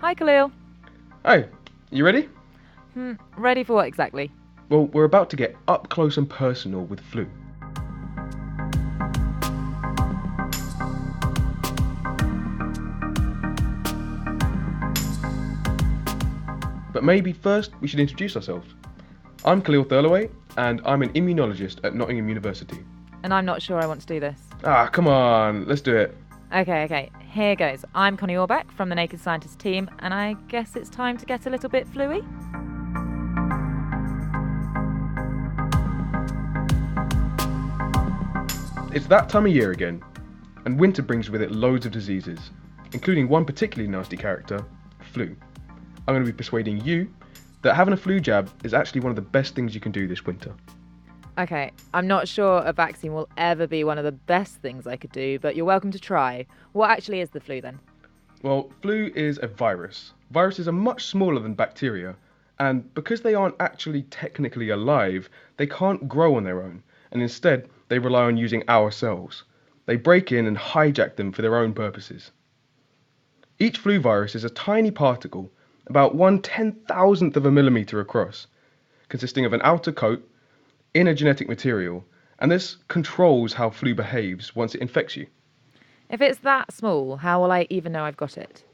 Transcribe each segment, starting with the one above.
Hi, Khalil. Hey, you ready? Ready for what exactly? Well, we're about to get up close and personal with flu. But maybe first we should introduce ourselves. I'm Khalil Thurloway, and I'm an immunologist at Nottingham University. And I'm not sure I want to do this. Come on, let's do it. Okay. Here goes. I'm Connie Orbach from the Naked Scientist team, and I guess it's time to get a little bit flu-y. It's that time of year again, and winter brings with it loads of diseases, including one particularly nasty character, flu. I'm going to be persuading you that having a flu jab is actually one of the best things you can do this winter. Okay, I'm not sure a vaccine will ever be one of the best things I could do, but you're welcome to try. What actually is the flu then? Well, flu is a virus. Viruses are much smaller than bacteria, and because they aren't actually technically alive, they can't grow on their own, and instead they rely on using our cells. They break in and hijack them for their own purposes. Each flu virus is a tiny particle, about 1/10,000th of a millimetre across, consisting of an outer coat, inner genetic material, and this controls how flu behaves once it infects you. If it's that small, how will I even know I've got it?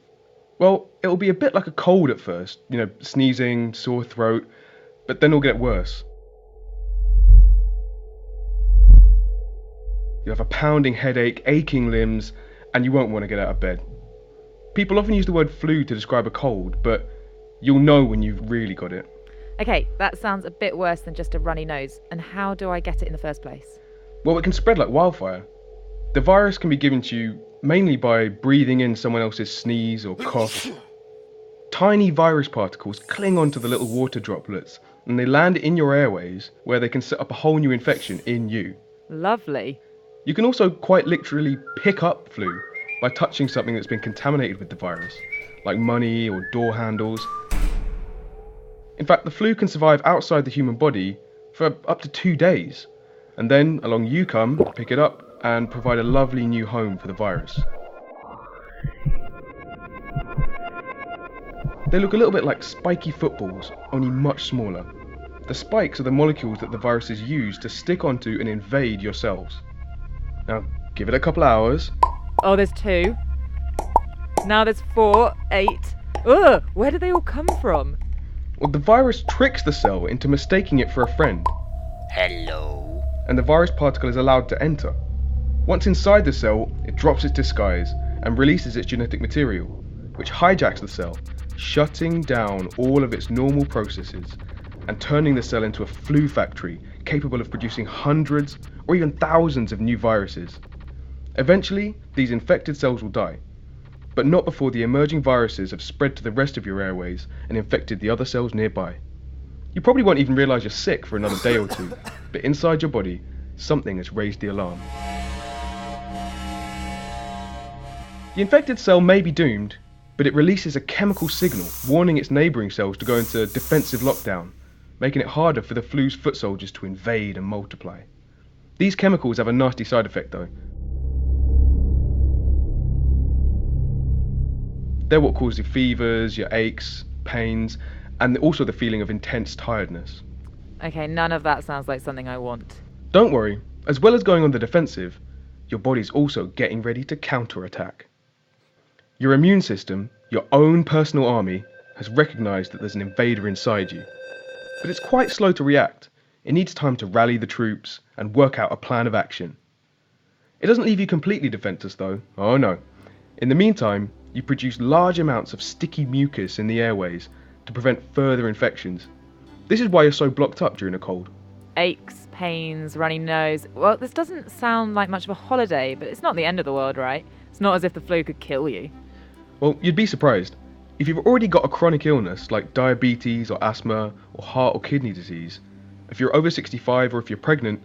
Well, it'll be a bit like a cold at first, sneezing, sore throat, but then it'll get worse. You'll have a pounding headache, aching limbs, and you won't want to get out of bed. People often use the word flu to describe a cold, but you'll know when you've really got it. Okay, that sounds a bit worse than just a runny nose. And how do I get it in the first place? Well, it can spread like wildfire. The virus can be given to you mainly by breathing in someone else's sneeze or cough. Tiny virus particles cling onto the little water droplets and they land in your airways where they can set up a whole new infection in you. Lovely. You can also quite literally pick up flu by touching something that's been contaminated with the virus, like money or door handles. In fact, the flu can survive outside the human body for up to 2 days, and then along you come, pick it up, and provide a lovely new home for the virus. They look a little bit like spiky footballs, only much smaller. The spikes are the molecules that the viruses use to stick onto and invade your cells. Now, give it a couple hours. Oh, there's 2. Now there's 4, 8. Ugh, where do they all come from? Well, the virus tricks the cell into mistaking it for a friend. Hello. And the virus particle is allowed to enter. Once inside the cell, it drops its disguise and releases its genetic material, which hijacks the cell, shutting down all of its normal processes and turning the cell into a flu factory capable of producing hundreds or even thousands of new viruses. Eventually, these infected cells will die, but not before the emerging viruses have spread to the rest of your airways and infected the other cells nearby. You probably won't even realise you're sick for another day or two, but inside your body, something has raised the alarm. The infected cell may be doomed, but it releases a chemical signal warning its neighbouring cells to go into defensive lockdown, making it harder for the flu's foot soldiers to invade and multiply. These chemicals have a nasty side effect though. They're what cause your fevers, your aches, pains, and also the feeling of intense tiredness. Okay, none of that sounds like something I want. Don't worry, as well as going on the defensive, your body's also getting ready to counterattack. Your immune system, your own personal army, has recognised that there's an invader inside you. But it's quite slow to react. It needs time to rally the troops and work out a plan of action. It doesn't leave you completely defenseless though, oh no. In the meantime, you produce large amounts of sticky mucus in the airways to prevent further infections. This is why you're so blocked up during a cold. Aches, pains, runny nose. Well, this doesn't sound like much of a holiday, but it's not the end of the world, right? It's not as if the flu could kill you. Well, you'd be surprised. If you've already got a chronic illness like diabetes or asthma or heart or kidney disease, if you're over 65 or if you're pregnant,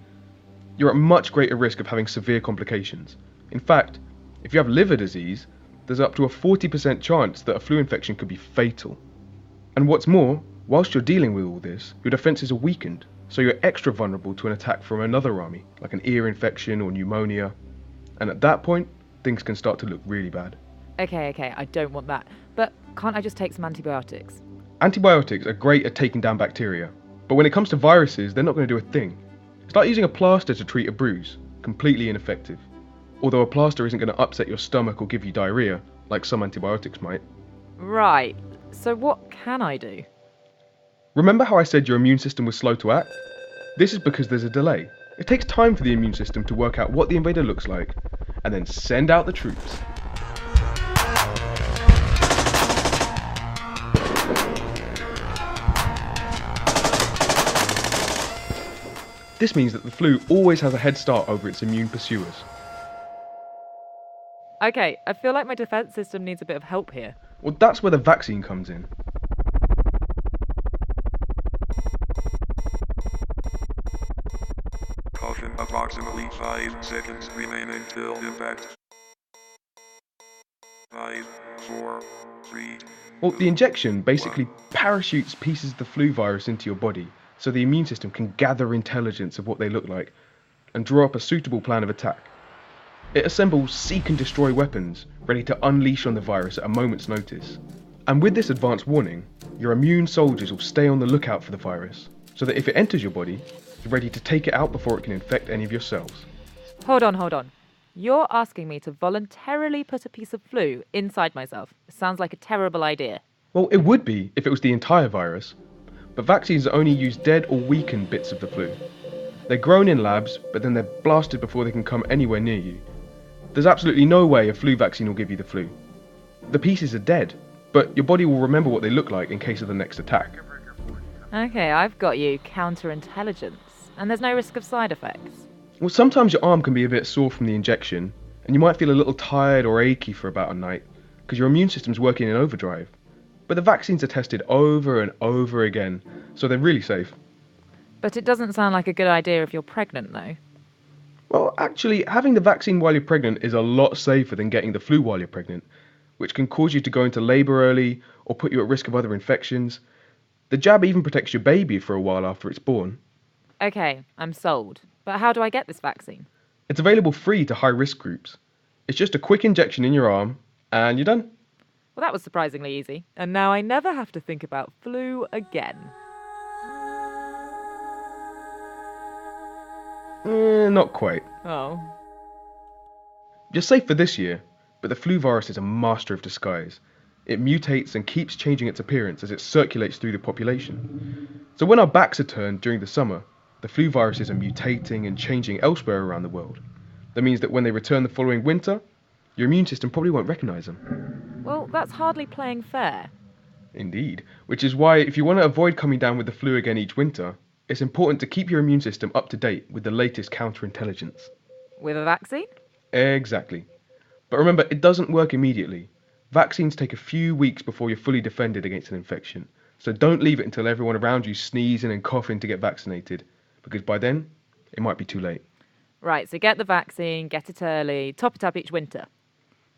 you're at much greater risk of having severe complications. In fact, if you have liver disease, there's up to a 40% chance that a flu infection could be fatal. And what's more, whilst you're dealing with all this, your defences are weakened, so you're extra vulnerable to an attack from another army, like an ear infection or pneumonia. And at that point, things can start to look really bad. Okay, I don't want that. But can't I just take some antibiotics? Antibiotics are great at taking down bacteria, but when it comes to viruses, they're not going to do a thing. It's like using a plaster to treat a bruise, completely ineffective. Although a plaster isn't going to upset your stomach or give you diarrhea, like some antibiotics might. Right, so what can I do? Remember how I said your immune system was slow to act? This is because there's a delay. It takes time for the immune system to work out what the invader looks like, and then send out the troops. This means that the flu always has a head start over its immune pursuers. Okay, I feel like my defense system needs a bit of help here. Well, that's where the vaccine comes in. Caution, approximately 5 seconds remain until impact. 5, 4, 3. Well, the injection basically parachutes pieces of the flu virus into your body so the immune system can gather intelligence of what they look like and draw up a suitable plan of attack. It assembles seek and destroy weapons ready to unleash on the virus at a moment's notice. And with this advanced warning, your immune soldiers will stay on the lookout for the virus so that if it enters your body, you're ready to take it out before it can infect any of your cells. Hold on. You're asking me to voluntarily put a piece of flu inside myself. It sounds like a terrible idea. Well, it would be if it was the entire virus, but vaccines only use dead or weakened bits of the flu. They're grown in labs, but then they're blasted before they can come anywhere near you. There's absolutely no way a flu vaccine will give you the flu. The pieces are dead, but your body will remember what they look like in case of the next attack. Okay, I've got you. Counterintelligence. And there's no risk of side effects. Well, sometimes your arm can be a bit sore from the injection, and you might feel a little tired or achy for about a night, because your immune system's working in overdrive. But the vaccines are tested over and over again, so they're really safe. But it doesn't sound like a good idea if you're pregnant, though. Well, actually, having the vaccine while you're pregnant is a lot safer than getting the flu while you're pregnant, which can cause you to go into labour early or put you at risk of other infections. The jab even protects your baby for a while after it's born. Okay, I'm sold. But how do I get this vaccine? It's available free to high-risk groups. It's just a quick injection in your arm, and you're done. Well, that was surprisingly easy. And now I never have to think about flu again. Not quite. Oh. You're safe for this year, but the flu virus is a master of disguise. It mutates and keeps changing its appearance as it circulates through the population. So when our backs are turned during the summer, the flu viruses are mutating and changing elsewhere around the world. That means that when they return the following winter, your immune system probably won't recognise them. Well, that's hardly playing fair. Indeed, which is why if you want to avoid coming down with the flu again each winter, it's important to keep your immune system up to date with the latest counterintelligence. With a vaccine? Exactly. But remember, it doesn't work immediately. Vaccines take a few weeks before you're fully defended against an infection, so don't leave it until everyone around you sneezing and coughing to get vaccinated, because by then, it might be too late. Right, so get the vaccine, get it early, top it up each winter.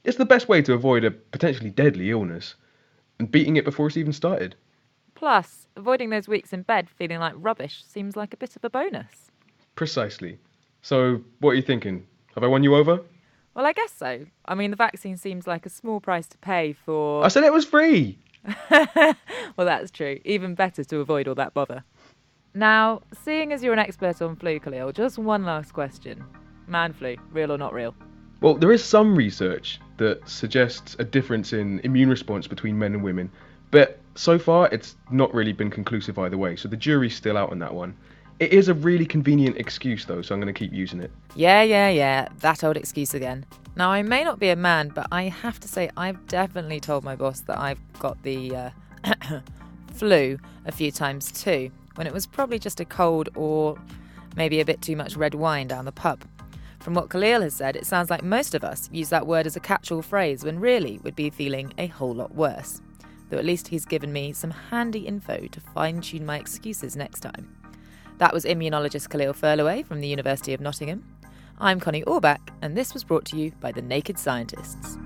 It's the best way to avoid a potentially deadly illness, and beating it before it's even started. Plus, avoiding those weeks in bed feeling like rubbish seems like a bit of a bonus. Precisely. So, what are you thinking? Have I won you over? Well, I guess so. I mean, the vaccine seems like a small price to pay for... I said it was free! Well, that's true. Even better to avoid all that bother. Now, seeing as you're an expert on flu, Khalil, just one last question. Man flu, real or not real? Well, there is some research that suggests a difference in immune response between men and women, but so far it's not really been conclusive either way, so the jury's still out on that one. It is a really convenient excuse though, so I'm going to keep using it. Yeah, that old excuse again. Now, I may not be a man, but I have to say I've definitely told my boss that I've got the flu a few times too, when it was probably just a cold or maybe a bit too much red wine down the pub. From what Khalil has said, it sounds like most of us use that word as a catch-all phrase when really we'd be feeling a whole lot worse. Though at least he's given me some handy info to fine-tune my excuses next time. That was immunologist Khalil Furloway from the University of Nottingham. I'm Connie Orbach, and this was brought to you by The Naked Scientists.